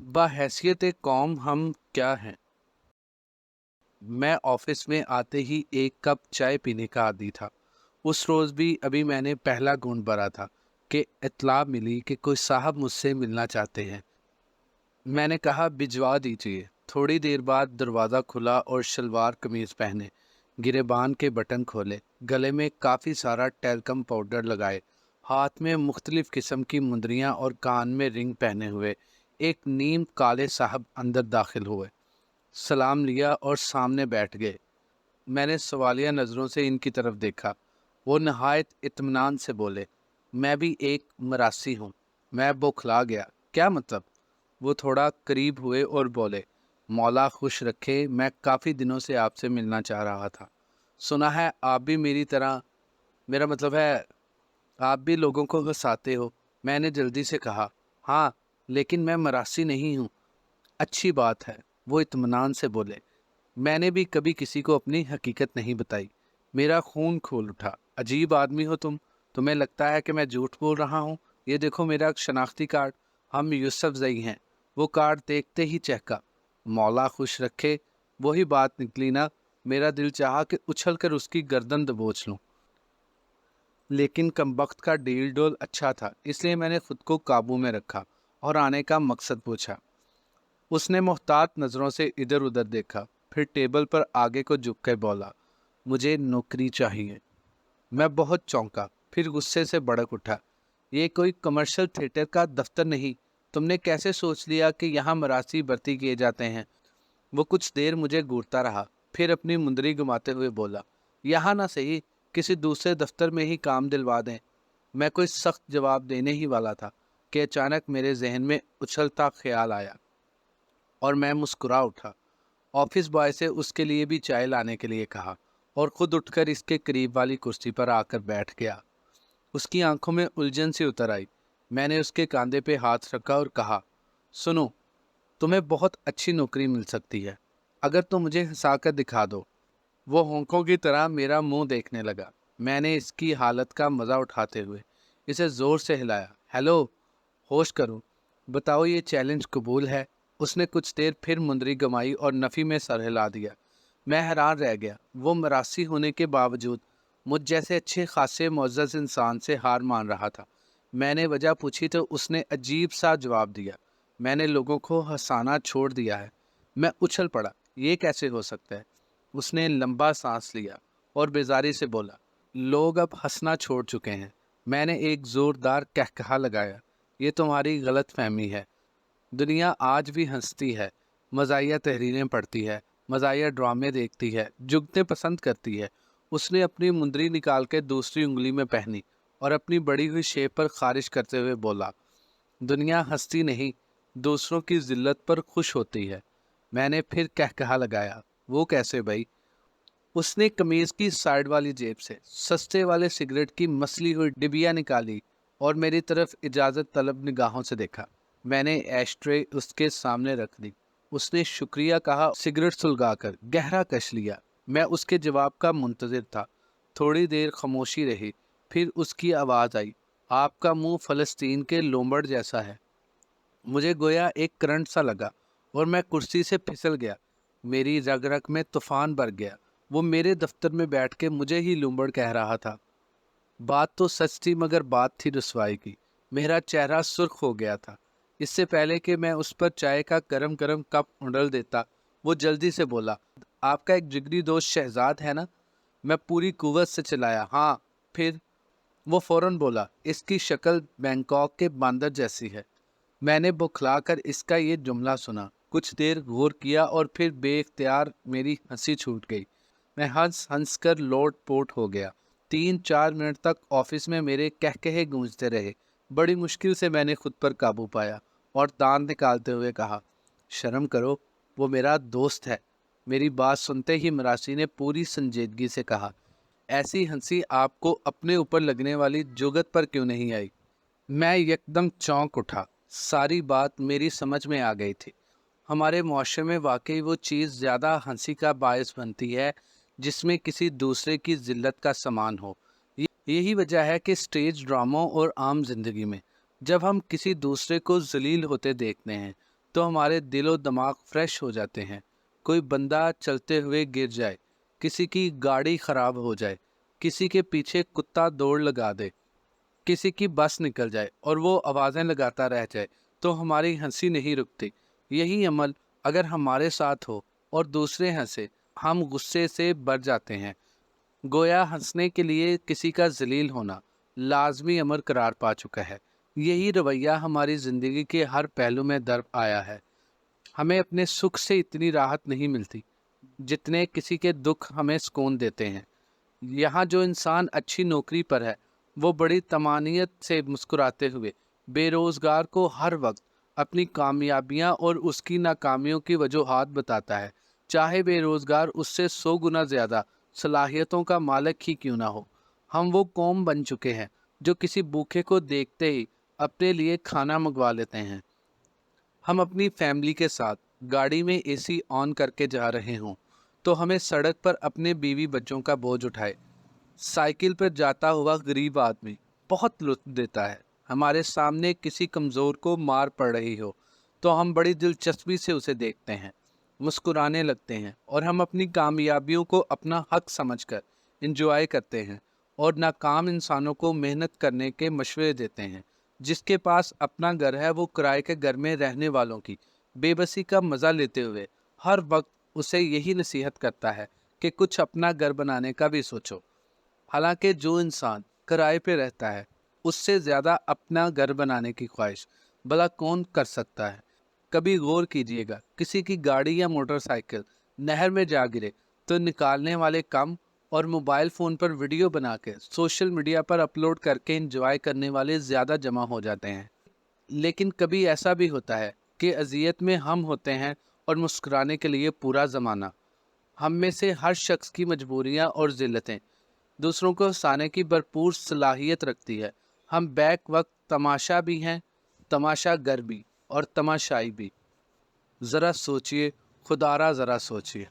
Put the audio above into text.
बाहैसियत कौम हम क्या हैं। मैं ऑफिस में आते ही एक कप चाय पीने का आदी था। उस रोज़ भी अभी मैंने पहला घूंट भरा था कि इत्तला मिली कि कोई साहब मुझसे मिलना चाहते हैं। मैंने कहा भिजवा दीजिए। थोड़ी देर बाद दरवाज़ा खुला और शलवार कमीज़ पहने, गिरेबान के बटन खोले, गले में काफ़ी सारा टैल्कम पाउडर लगाए, हाथ में मुख्तलिफ किस्म की मुंदरियाँ और कान में रिंग पहने हुए एक नीम काले साहब अंदर दाखिल हुए। सलाम लिया और सामने बैठ गए। मैंने सवालिया नज़रों से इनकी तरफ देखा। वो नहायत इत्मीनान से बोले, मैं भी एक मरासी हूँ। मैं बौखला गया। क्या मतलब? वो थोड़ा करीब हुए और बोले, मौला खुश रखे, मैं काफ़ी दिनों से आपसे मिलना चाह रहा था। सुना है आप भी मेरी तरह, मेरा मतलब है आप भी लोगों को हंसाते हो। मैंने जल्दी से कहा, हाँ, लेकिन मैं मरासी नहीं हूँ। अच्छी बात है, वो इत्मीनान से बोले। मैंने भी कभी किसी को अपनी हकीकत नहीं बताई। मेरा खून खोल उठा। अजीब आदमी हो तुम। तुम्हें लगता है कि मैं झूठ बोल रहा हूँ। ये देखो मेरा शनाख्ती कार्ड। हम यूसुफ जई हैं। वो कार्ड देखते ही चहका। मौला खुश रखे, वही बात निकली ना। मेरा दिल चाहा कि उछल कर उसकी गर्दन दबोच लूं, लेकिन कमबख्त का डील डोल अच्छा था, इसलिए मैंने खुद को काबू में रखा और आने का मकसद पूछा। उसने मोहतात नज़रों से इधर उधर देखा, फिर टेबल पर आगे को झुक कर बोला, मुझे नौकरी चाहिए। मैं बहुत चौंका, फिर गुस्से से भड़क उठा। ये कोई कमर्शियल थिएटर का दफ्तर नहीं। तुमने कैसे सोच लिया कि यहाँ मरासी भर्ती किए जाते हैं? वो कुछ देर मुझे घूरता रहा, फिर अपनी मुंदरी घुमाते हुए बोला, यहाँ ना सही, किसी दूसरे दफ्तर में ही काम दिलवा दें। मैं कोई सख्त जवाब देने ही वाला था कि अचानक मेरे जहन में उछलता ख्याल आया और मैं मुस्कुरा उठा। ऑफिस बॉय से उसके लिए भी चाय लाने के लिए कहा और खुद उठकर इसके करीब वाली कुर्सी पर आकर बैठ गया। उसकी आंखों में उलझन सी उतर आई। मैंने उसके कंधे पे हाथ रखा और कहा, सुनो, तुम्हें बहुत अच्छी नौकरी मिल सकती है अगर तुम मुझे हंसा कर दिखा दो। वो होंकों की तरह मेरा मुंह देखने लगा। मैंने इसकी हालत का मज़ा उठाते हुए इसे ज़ोर से हिलाया। हेलो, होश करो, बताओ ये चैलेंज कबूल है? उसने कुछ देर फिर मुंदरी गमाई और नफ़ी में सर हिला दिया। मैं हैरान रह गया। वो मरासी होने के बावजूद मुझ जैसे अच्छे खासे मुअज़्ज़ज़ इंसान से हार मान रहा था। मैंने वजह पूछी तो उसने अजीब सा जवाब दिया, मैंने लोगों को हंसाना छोड़ दिया है। मैं उछल पड़ा, ये कैसे हो सकता है? उसने लंबा सांस लिया और बेजारी से बोला, लोग अब हंसना छोड़ चुके हैं। मैंने एक ज़ोरदार कहकहा लगाया, ये तुम्हारी गलत फहमी है। दुनिया आज भी हंसती है, मज़ाहिया तहरीरें पढ़ती है, मज़ाहिया ड्रामे देखती है, जुगतें पसंद करती है। उसने अपनी मुंदरी निकाल के दूसरी उंगली में पहनी और अपनी बड़ी हुई शेप पर खारिश करते हुए बोला, दुनिया हंसती नहीं, दूसरों की जिल्लत पर खुश होती है। मैंने फिर कहकहा लगाया, वो कैसे भाई? उसने कमीज की साइड वाली जेब से सस्ते वाले सिगरेट की मसली हुई डिबिया निकाली और मेरी तरफ इजाजत तलब निगाहों से देखा। मैंने एशट्रे उसके सामने रख दी। उसने शुक्रिया कहा, सिगरेट सुलगाकर गहरा कश लिया। मैं उसके जवाब का मुंतजिर था। थोड़ी देर खामोशी रही, फिर उसकी आवाज़ आई, आपका मुंह फ़लस्तीन के लोमड़ जैसा है। मुझे गोया एक करंट सा लगा और मैं कुर्सी से फिसल गया। मेरी रग रग में तूफान भर गया। वो मेरे दफ्तर में बैठ के मुझे ही लूमड़ कह रहा था। बात तो सच थी, मगर बात थी रुसवाई की। मेरा चेहरा सुर्ख हो गया था। इससे पहले कि मैं उस पर चाय का गरम गरम कप उंडल देता, वो जल्दी से बोला, आपका एक जिगरी दोस्त शहजाद है ना? मैं पूरी कुव्वत से चिल्लाया, हाँ। फिर वो फौरन बोला, इसकी शक्ल बैंकॉक के बांदर जैसी है। मैंने बौखलाकर इसका ये जुमला सुना, कुछ देर गौर किया और फिर बेख्तियार मेरी हंसी छूट गई। मैं हंस हंस कर लोट पोट हो गया। 3-4 मिनट तक ऑफिस में मेरे कहकहे गूंजते रहे। बड़ी मुश्किल से मैंने खुद पर काबू पाया और दांत निकालते हुए कहा, शर्म करो, वो मेरा दोस्त है। मेरी बात सुनते ही मरासी ने पूरी संजीदगी से कहा, ऐसी हंसी आपको अपने ऊपर लगने वाली जुगत पर क्यों नहीं आई? मैं एकदम चौंक उठा। सारी बात मेरी समझ में आ गई थी। हमारे मुआशरे में वाकई वो चीज़ ज़्यादा हंसी का बायस बनती है जिसमें किसी दूसरे की जिल्लत का समान हो। यही वजह है कि स्टेज ड्रामों और आम जिंदगी में जब हम किसी दूसरे को जलील होते देखते हैं تو हमारे दिलो दिमाग फ्रेश हो जाते हैं। कोई बंदा चलते हुए गिर जाए, किसी की गाड़ी खराब हो जाए, किसी के पीछे कुत्ता दौड़ लगा दे, किसी की बस निकल जाए और वो आवाज़ें लगाता रह जाए, तो हमारी हंसी नहीं रुकती। यही अमल अगर हमारे साथ हो और दूसरे हंसे, हम गुस्से से भर जाते हैं। गोया हंसने के लिए किसी का जलील होना लाजमी अमर करार पा चुका है। यही रवैया हमारी ज़िंदगी के हर पहलू में दर आया है। हमें अपने सुख से इतनी राहत नहीं मिलती जितने किसी के दुख हमें सुकून देते हैं। यहाँ जो इंसान अच्छी नौकरी पर है, वो बड़ी तमानियत से मुस्कुराते हुए बेरोज़गार को हर वक्त अपनी कामयाबियाँ और उसकी नाकामियों की वजूहात बताता है, चाहे बेरोज़गार उससे 100 गुना ज़्यादा सलाहियतों का मालिक ही क्यों ना हो। हम वो कौम बन चुके हैं जो किसी भूखे को देखते ही अपने लिए खाना मंगवा लेते हैं। हम अपनी फैमिली के साथ गाड़ी में एसी ऑन करके जा रहे हों तो हमें सड़क पर अपने बीवी बच्चों का बोझ उठाए साइकिल पर जाता हुआ गरीब आदमी बहुत लुत्फ देता है। हमारे सामने किसी कमज़ोर को मार पड़ रही हो तो हम बड़ी दिलचस्पी से उसे देखते हैं, मुस्कुराने लगते हैं और हम अपनी कामयाबियों को अपना हक समझकर एंजॉय करते हैं और नाकाम इंसानों को मेहनत करने के मशवरे देते हैं। जिसके पास अपना घर है वो किराए के घर में रहने वालों की बेबसी का मज़ा लेते हुए हर वक्त उसे यही नसीहत करता है कि कुछ अपना घर बनाने का भी सोचो। हालांकि जो इंसान किराए पे रहता है उससे ज़्यादा अपना घर बनाने की ख्वाहिश भला कौन कर सकता है। कभी गौर कीजिएगा, किसी की गाड़ी या मोटरसाइकिल नहर में जा गिरे तो निकालने वाले कम और मोबाइल फ़ोन पर वीडियो बना के सोशल मीडिया पर अपलोड करके एंजॉय करने वाले ज़्यादा जमा हो जाते हैं। लेकिन कभी ऐसा भी होता है कि अजियत में हम होते हैं और मुस्कुराने के लिए पूरा ज़माना। हम में से हर शख्स की मजबूरियां और ज़िल्लतें दूसरों को हंसाने की भरपूर सलाहियत रखती है। हम बैक वक्त तमाशा भी हैं, तमाशागर भी और तमाशाई भी। ज़रा सोचिए, खुदारा ज़रा सोचिए।